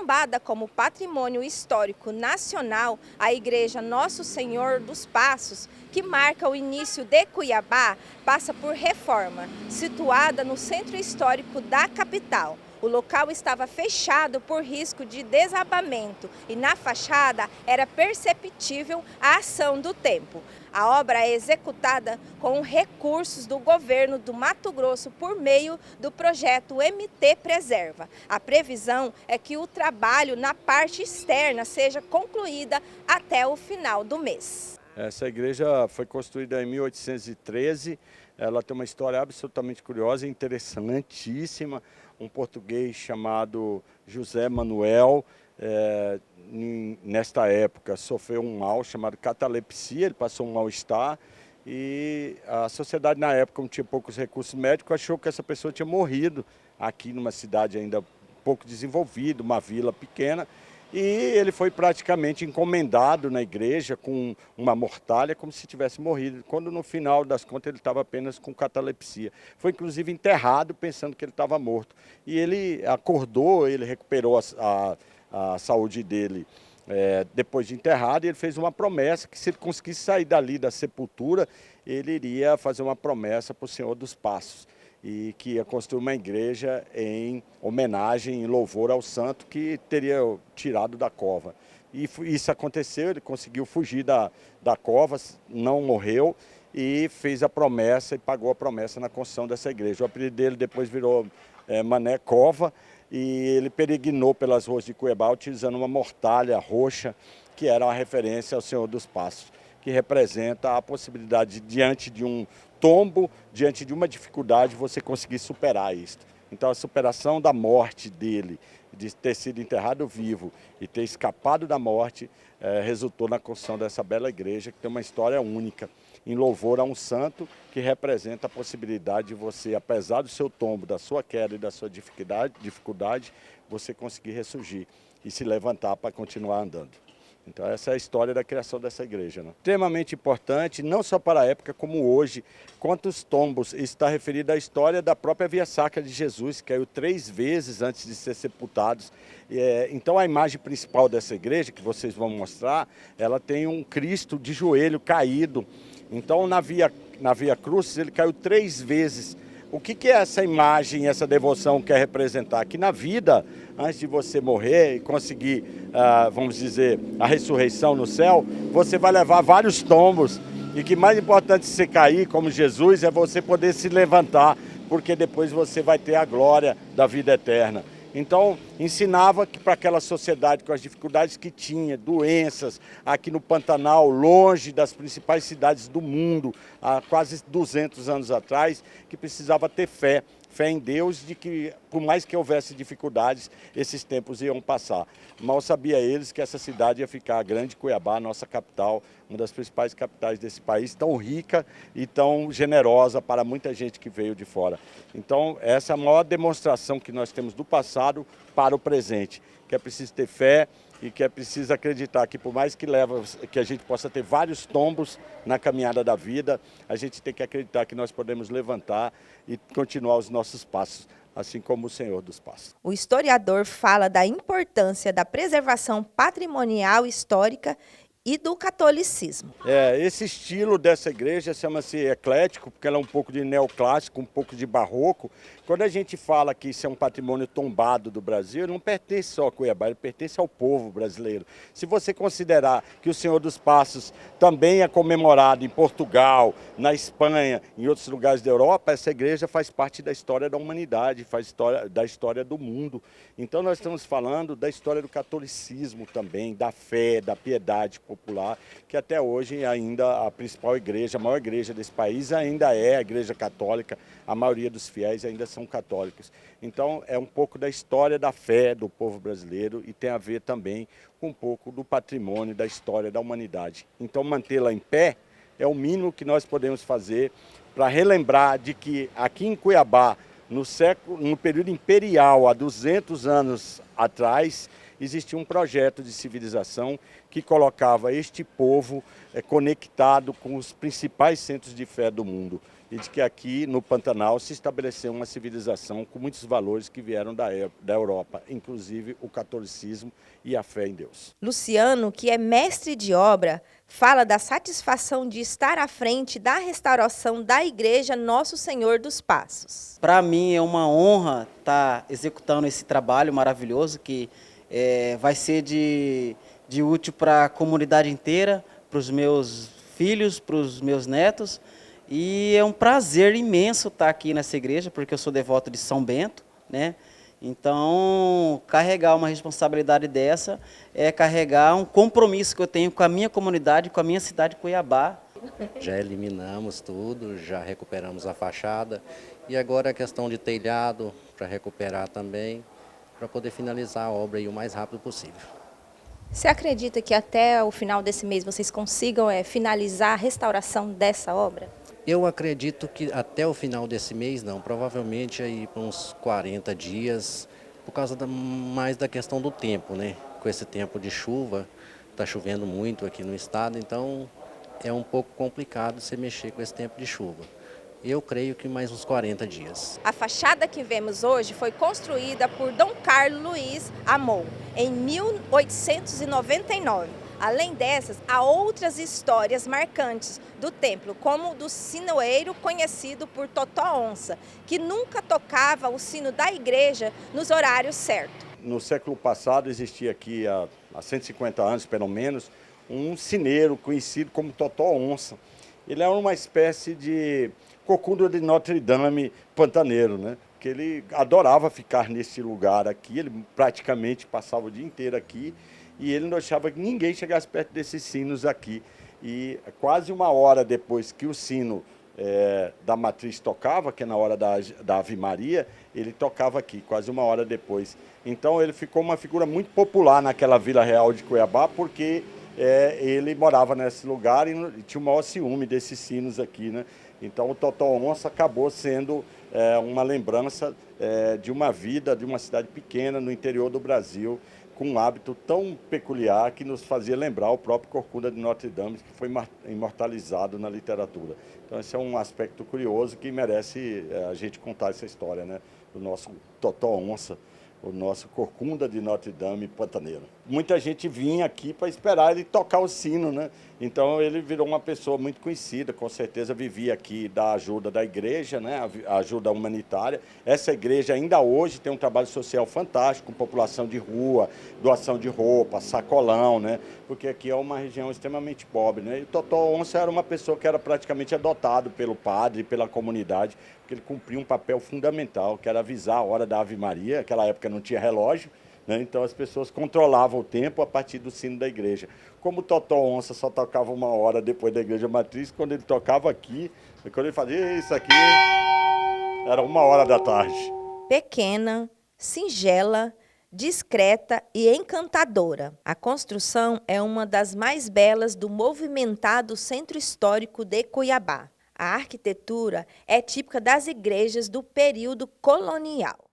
Tombada como patrimônio histórico nacional, a Igreja Nosso Senhor dos Passos, que marca o início de Cuiabá, passa por reforma, situada no centro histórico da capital. O local estava fechado por risco de desabamento e na fachada era perceptível a ação do tempo. A obra é executada com recursos do governo do Mato Grosso por meio do projeto MT Preserva. A previsão é que o trabalho na parte externa seja concluída até o final do mês. Essa igreja foi construída em 1813, ela tem uma história absolutamente curiosa e interessantíssima. Um português chamado José Manuel, nesta época, sofreu um mal chamado catalepsia, ele passou um mal-estar e a sociedade na época, como tinha poucos recursos médicos, achou que essa pessoa tinha morrido aqui numa cidade ainda pouco desenvolvida, uma vila pequena. E ele foi praticamente encomendado na igreja com uma mortalha, como se tivesse morrido, quando no final das contas ele estava apenas com catalepsia. Foi inclusive enterrado pensando que ele estava morto. E ele acordou, ele recuperou a saúde dele depois de enterrado, e ele fez uma promessa que se ele conseguisse sair dali da sepultura, ele iria fazer uma promessa para o Senhor dos Passos. E que ia construir uma igreja em homenagem, em louvor ao santo que teria tirado da cova. E isso aconteceu, ele conseguiu fugir da cova, não morreu e fez a promessa e pagou a promessa na construção dessa igreja. O apelido dele depois virou Mané Cova e ele peregrinou pelas ruas de Cuiabá utilizando uma mortalha roxa que era uma referência ao Senhor dos Passos, que representa a possibilidade de, diante de um tombo, diante de uma dificuldade, você conseguir superar isso. Então a superação da morte dele, de ter sido enterrado vivo e ter escapado da morte, resultou na construção dessa bela igreja, que tem uma história única, em louvor a um santo que representa a possibilidade de você, apesar do seu tombo, da sua queda e da sua dificuldade, você conseguir ressurgir e se levantar para continuar andando. Então essa é a história da criação dessa igreja, né? Extremamente importante, não só para a época como hoje. Quantos tombos? Isso está referido à história da própria Via Sacra de Jesus, que caiu 3 vezes antes de ser sepultados. Então a imagem principal dessa igreja, que vocês vão mostrar, ela tem um Cristo de joelho caído. Então na Via Crucis ele caiu 3 vezes. O que é essa imagem, essa devoção quer representar? Que na vida, antes de você morrer e conseguir, vamos dizer, a ressurreição no céu, você vai levar vários tombos. E que mais importante de você cair, como Jesus, é você poder se levantar, porque depois você vai ter a glória da vida eterna. Então, ensinava que para aquela sociedade com as dificuldades que tinha, doenças, aqui no Pantanal, longe das principais cidades do mundo, há quase 200 anos atrás, que precisava ter fé em Deus, de que por mais que houvesse dificuldades, esses tempos iam passar. Mal sabia eles que essa cidade ia ficar a grande Cuiabá, nossa capital, uma das principais capitais desse país, tão rica e tão generosa para muita gente que veio de fora. Então, essa é a maior demonstração que nós temos do passado para o presente, que é preciso ter fé e que é preciso acreditar que por mais que a gente possa ter vários tombos na caminhada da vida, a gente tem que acreditar que nós podemos levantar e continuar os nossos passos, assim como o Senhor dos Passos. O historiador fala da importância da preservação patrimonial histórica e do catolicismo. Esse estilo dessa igreja chama-se eclético, porque ela é um pouco de neoclássico, um pouco de barroco. Quando a gente fala que isso é um patrimônio tombado do Brasil, não pertence só a Cuiabá, ele pertence ao povo brasileiro. Se você considerar que o Senhor dos Passos também é comemorado em Portugal, na Espanha, em outros lugares da Europa, essa igreja faz parte da história da humanidade, da história do mundo. Então nós estamos falando da história do catolicismo também, da fé, da piedade popular, que até hoje ainda a principal igreja, a maior igreja desse país ainda é a Igreja Católica, a maioria dos fiéis ainda são católicos. Então é um pouco da história da fé do povo brasileiro e tem a ver também com um pouco do patrimônio, da história da humanidade. Então mantê-la em pé é o mínimo que nós podemos fazer para relembrar de que aqui em Cuiabá, no período imperial, há 200 anos atrás, existia um projeto de civilização que colocava este povo conectado com os principais centros de fé do mundo. E de que aqui no Pantanal se estabeleceu uma civilização com muitos valores que vieram da Europa, inclusive o catolicismo e a fé em Deus. Luciano, que é mestre de obra, fala da satisfação de estar à frente da restauração da Igreja Nosso Senhor dos Passos. Para mim é uma honra estar executando esse trabalho maravilhoso que vai ser de útil para a comunidade inteira, para os meus filhos, para os meus netos. E é um prazer imenso estar aqui nessa igreja, porque eu sou devoto de São Bento, né? Então, carregar uma responsabilidade dessa é carregar um compromisso que eu tenho com a minha comunidade, com a minha cidade de Cuiabá. Já eliminamos tudo, já recuperamos a fachada e agora a questão de telhado para recuperar também, para poder finalizar a obra aí o mais rápido possível. Você acredita que até o final desse mês vocês consigam finalizar a restauração dessa obra? Eu acredito que até o final desse mês não, provavelmente aí por uns 40 dias, por causa mais da questão do tempo, né? Com esse tempo de chuva, está chovendo muito aqui no estado, então é um pouco complicado você mexer com esse tempo de chuva. Eu creio que mais uns 40 dias. A fachada que vemos hoje foi construída por Dom Carlos Luiz Amon, em 1899. Além dessas, há outras histórias marcantes do templo, como o do sinoeiro conhecido por Totó Onça, que nunca tocava o sino da igreja nos horários certos. No século passado existia aqui, há 150 anos pelo menos, um sineiro conhecido como Totó Onça. Ele era uma espécie de corcunda de Notre Dame pantaneiro, né? Que ele adorava ficar nesse lugar aqui, ele praticamente passava o dia inteiro aqui, e ele não deixava que ninguém chegasse perto desses sinos aqui. E quase uma hora depois que o sino da matriz tocava, que é na hora da Ave Maria, ele tocava aqui, quase uma hora depois. Então ele ficou uma figura muito popular naquela Vila Real de Cuiabá, porque ele morava nesse lugar e tinha o maior ciúme desses sinos aqui, né? Então o Totó Onça acabou sendo uma lembrança de uma vida, de uma cidade pequena no interior do Brasil, com um hábito tão peculiar que nos fazia lembrar o próprio Corcunda de Notre Dame, que foi imortalizado na literatura. Então esse é um aspecto curioso que merece a gente contar essa história, né? Do nosso Totó Onça, o nosso Corcunda de Notre Dame pantaneiro. Muita gente vinha aqui para esperar ele tocar o sino, né? Então ele virou uma pessoa muito conhecida, com certeza vivia aqui da ajuda da igreja, né? A ajuda humanitária. Essa igreja ainda hoje tem um trabalho social fantástico, com população de rua, doação de roupa, sacolão, né? Porque aqui é uma região extremamente pobre, né? E o Totó Onça era uma pessoa que era praticamente adotado pelo padre, pela comunidade, porque ele cumpria um papel fundamental, que era avisar a hora da Ave Maria. Naquela época não tinha relógio, né? Então as pessoas controlavam o tempo a partir do sino da igreja. Como o Totó Onça só tocava uma hora depois da igreja matriz, quando ele tocava aqui, quando ele fazia isso aqui, era 1 hora da tarde. Pequena, singela, discreta e encantadora. A construção é uma das mais belas do movimentado Centro Histórico de Cuiabá. A arquitetura é típica das igrejas do período colonial.